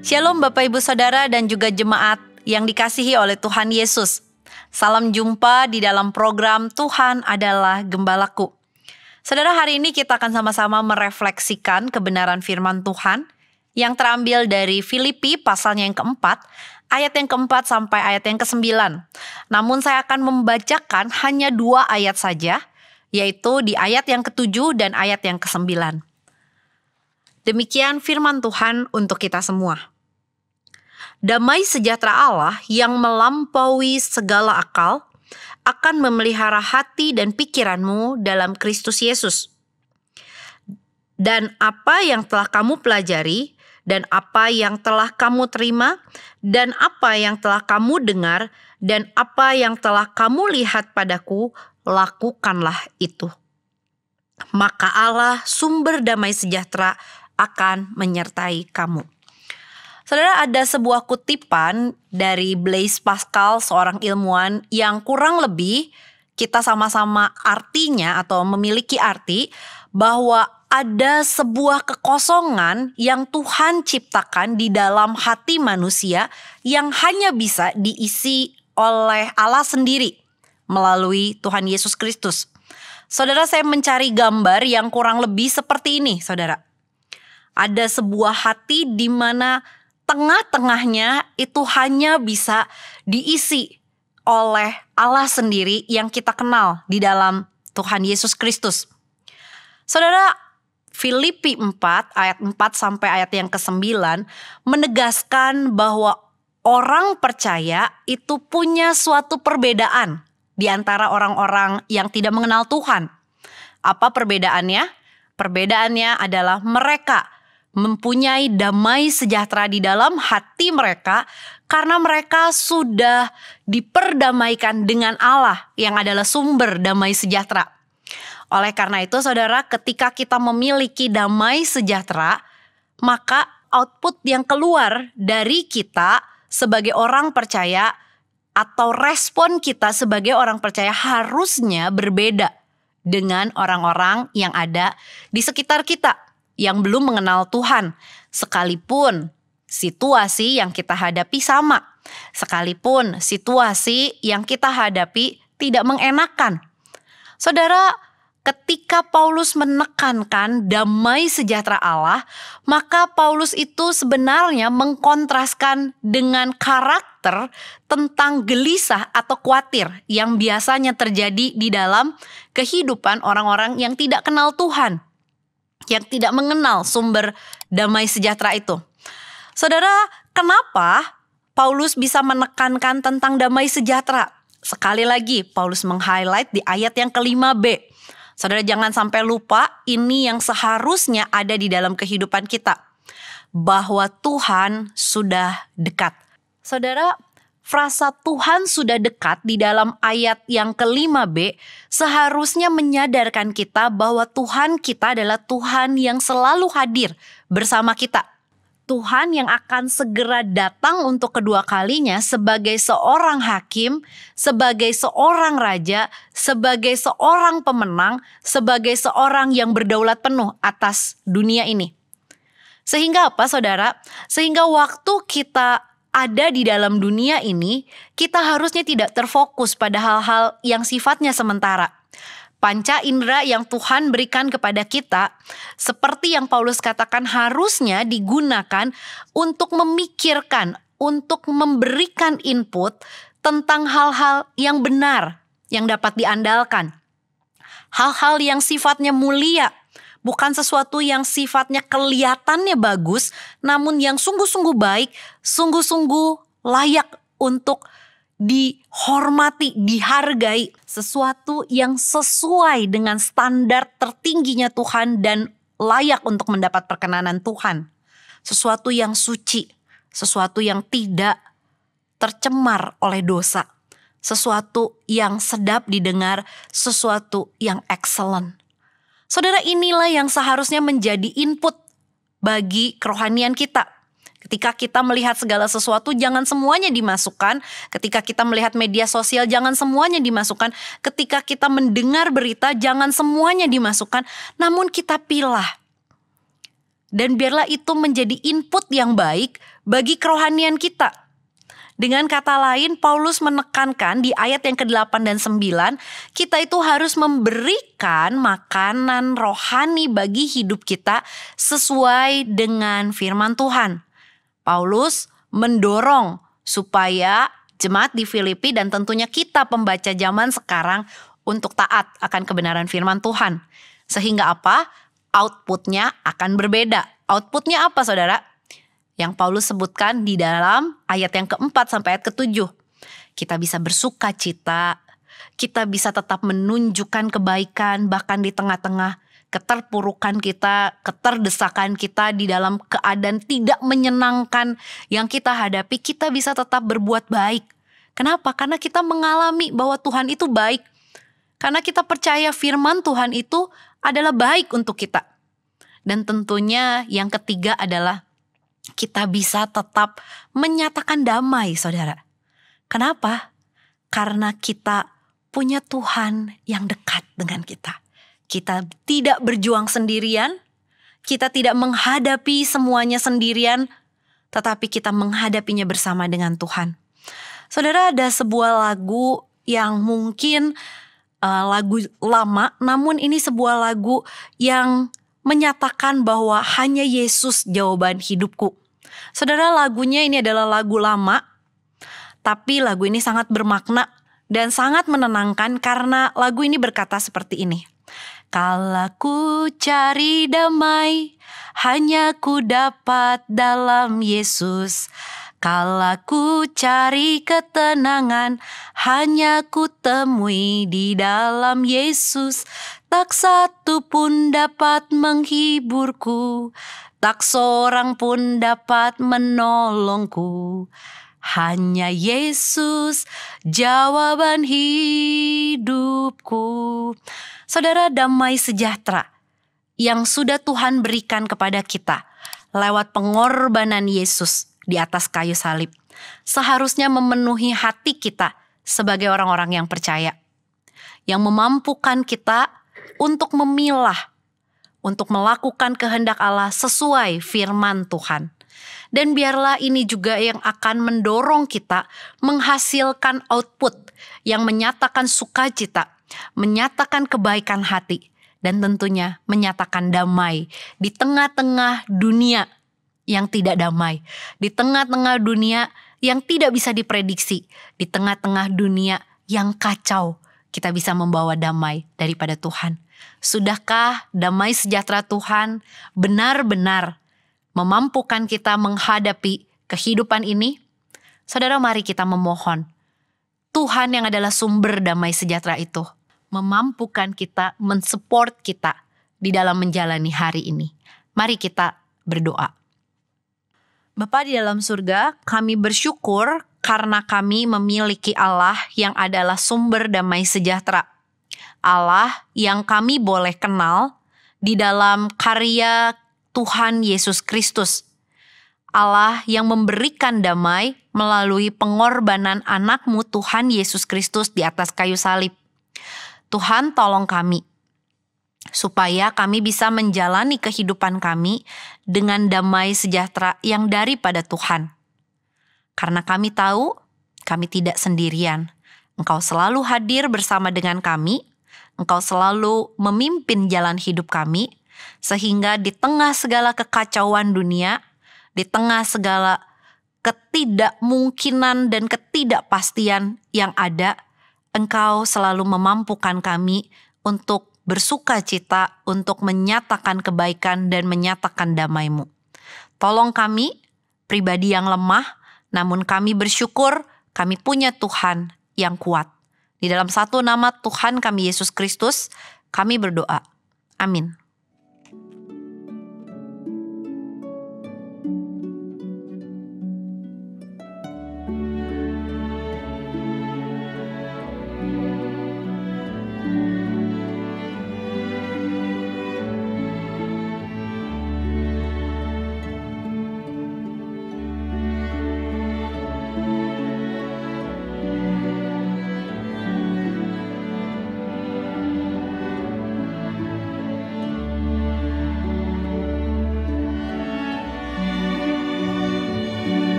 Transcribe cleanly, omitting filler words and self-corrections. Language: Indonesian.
Shalom Bapak Ibu Saudara dan juga jemaat yang dikasihi oleh Tuhan Yesus. Salam jumpa di dalam program Tuhan adalah Gembalaku. Saudara, hari ini kita akan sama-sama merefleksikan kebenaran firman Tuhan yang terambil dari Filipi pasalnya yang keempat, ayat yang keempat sampai ayat yang kesembilan. Namun saya akan membacakan hanya 2 ayat saja, yaitu di ayat yang ketujuh dan ayat yang kesembilan. Demikian firman Tuhan untuk kita semua. Damai sejahtera Allah yang melampaui segala akal akan memelihara hati dan pikiranmu dalam Kristus Yesus. Dan apa yang telah kamu pelajari, dan apa yang telah kamu terima, dan apa yang telah kamu dengar, dan apa yang telah kamu lihat padaku, lakukanlah itu. Maka Allah, sumber damai sejahtera, akan menyertai kamu. Saudara, ada sebuah kutipan dari Blaise Pascal, seorang ilmuwan yang kurang lebih kita sama-sama artinya atau memiliki arti bahwa ada sebuah kekosongan yang Tuhan ciptakan di dalam hati manusia yang hanya bisa diisi oleh Allah sendiri melalui Tuhan Yesus Kristus. Saudara, saya mencari gambar yang kurang lebih seperti ini, saudara. Ada sebuah hati di mana tengah-tengahnya itu hanya bisa diisi oleh Allah sendiri yang kita kenal di dalam Tuhan Yesus Kristus. Saudara, Filipi 4 ayat 4 sampai ayat yang ke-9 menegaskan bahwa orang percaya itu punya suatu perbedaan di antara orang-orang yang tidak mengenal Tuhan. Apa perbedaannya? Perbedaannya adalah mereka mempunyai damai sejahtera di dalam hati mereka karena mereka sudah diperdamaikan dengan Allah yang adalah sumber damai sejahtera. Oleh karena itu, saudara, ketika kita memiliki damai sejahtera, maka output yang keluar dari kita sebagai orang percaya atau respon kita sebagai orang percaya harusnya berbeda dengan orang-orang yang ada di sekitar kita yang belum mengenal Tuhan, sekalipun situasi yang kita hadapi sama, sekalipun situasi yang kita hadapi tidak mengenakan. Saudara, ketika Paulus menekankan damai sejahtera Allah, maka Paulus itu sebenarnya mengkontraskan dengan karakter tentang gelisah atau khawatir yang biasanya terjadi di dalam kehidupan orang-orang yang tidak kenal Tuhan, yang tidak mengenal sumber damai sejahtera itu. Saudara, kenapa Paulus bisa menekankan tentang damai sejahtera? Sekali lagi, Paulus meng-highlight di ayat yang ke-5b. Saudara, jangan sampai lupa, ini yang seharusnya ada di dalam kehidupan kita, bahwa Tuhan sudah dekat. Saudara, frasa Tuhan sudah dekat di dalam ayat yang ke-5b seharusnya menyadarkan kita bahwa Tuhan kita adalah Tuhan yang selalu hadir bersama kita. Tuhan yang akan segera datang untuk kedua kalinya sebagai seorang hakim, sebagai seorang raja, sebagai seorang pemenang, sebagai seorang yang berdaulat penuh atas dunia ini. Sehingga apa, saudara? Sehingga waktu kita ada di dalam dunia ini, kita harusnya tidak terfokus pada hal-hal yang sifatnya sementara. Panca indera yang Tuhan berikan kepada kita, seperti yang Paulus katakan, harusnya digunakan untuk memikirkan, untuk memberikan input tentang hal-hal yang benar, yang dapat diandalkan. Hal-hal yang sifatnya mulia, bukan sesuatu yang sifatnya kelihatannya bagus, namun yang sungguh-sungguh baik, sungguh-sungguh layak untuk dihormati, dihargai, sesuatu yang sesuai dengan standar tertingginya Tuhan dan layak untuk mendapat perkenanan Tuhan. Sesuatu yang suci, sesuatu yang tidak tercemar oleh dosa, sesuatu yang sedap didengar, sesuatu yang excellent. Saudara, inilah yang seharusnya menjadi input bagi kerohanian kita. Ketika kita melihat segala sesuatu, jangan semuanya dimasukkan. Ketika kita melihat media sosial, jangan semuanya dimasukkan. Ketika kita mendengar berita, jangan semuanya dimasukkan. Namun kita pilah Dan biarlah itu menjadi input yang baik bagi kerohanian kita. Dengan kata lain, Paulus menekankan di ayat yang ke-8 dan 9, kita itu harus memberikan makanan rohani bagi hidup kita sesuai dengan firman Tuhan. Paulus mendorong supaya jemaat di Filipi dan tentunya kita pembaca zaman sekarang untuk taat akan kebenaran firman Tuhan. Sehingga apa? Outputnya akan berbeda. Outputnya apa, saudara? Yang Paulus sebutkan di dalam ayat yang ke-4 sampai ayat ke-7. Kita bisa bersuka cita, kita bisa tetap menunjukkan kebaikan bahkan di tengah-tengah keterpurukan kita, keterdesakan kita di dalam keadaan tidak menyenangkan yang kita hadapi, kita bisa tetap berbuat baik. Kenapa? Karena kita mengalami bahwa Tuhan itu baik. Karena kita percaya firman Tuhan itu adalah baik untuk kita. Dan tentunya yang ketiga adalah kita bisa tetap menyatakan damai, saudara. Kenapa? Karena kita punya Tuhan yang dekat dengan kita. Kita tidak berjuang sendirian, kita tidak menghadapi semuanya sendirian, tetapi kita menghadapinya bersama dengan Tuhan. Saudara, ada sebuah lagu yang mungkin lagu lama, namun ini sebuah lagu yang menyatakan bahwa hanya Yesus jawaban hidupku. Saudara, lagunya ini adalah lagu lama, tapi lagu ini sangat bermakna dan sangat menenangkan karena lagu ini berkata seperti ini. Kala ku cari damai, hanya ku dapat dalam Yesus. Kala ku cari ketenangan, hanya ku temui di dalam Yesus. Tak satu pun dapat menghiburku, tak seorang pun dapat menolongku. Hanya Yesus jawaban hidupku. Saudara, damai sejahtera yang sudah Tuhan berikan kepada kita lewat pengorbanan Yesus di atas kayu salib seharusnya memenuhi hati kita sebagai orang-orang yang percaya, yang memampukan kita untuk memilah, untuk melakukan kehendak Allah sesuai firman Tuhan. Dan biarlah ini juga yang akan mendorong kita menghasilkan output yang menyatakan sukacita, menyatakan kebaikan hati, dan tentunya menyatakan damai di tengah-tengah dunia yang tidak damai, di tengah-tengah dunia yang tidak bisa diprediksi, di tengah-tengah dunia yang kacau, kita bisa membawa damai daripada Tuhan. Sudahkah damai sejahtera Tuhan benar-benar memampukan kita menghadapi kehidupan ini? Saudara, mari kita memohon Tuhan yang adalah sumber damai sejahtera itu memampukan kita, mensupport kita di dalam menjalani hari ini. Mari kita berdoa. Bapa di dalam surga, kami bersyukur karena kami memiliki Allah yang adalah sumber damai sejahtera. Allah yang kami boleh kenal di dalam karya Tuhan Yesus Kristus. Allah yang memberikan damai melalui pengorbanan anak-Mu Tuhan Yesus Kristus di atas kayu salib. Tuhan, tolong kami supaya kami bisa menjalani kehidupan kami dengan damai sejahtera yang daripada Tuhan. Karena kami tahu kami tidak sendirian. Engkau selalu hadir bersama dengan kami. Engkau selalu memimpin jalan hidup kami. Sehingga di tengah segala kekacauan dunia, di tengah segala ketidakmungkinan dan ketidakpastian yang ada, Engkau selalu memampukan kami untuk bersuka cita, untuk menyatakan kebaikan dan menyatakan damai-Mu. Tolong kami, pribadi yang lemah, namun kami bersyukur kami punya Tuhan yang kuat. Di dalam satu nama Tuhan kami Yesus Kristus, kami berdoa. Amin.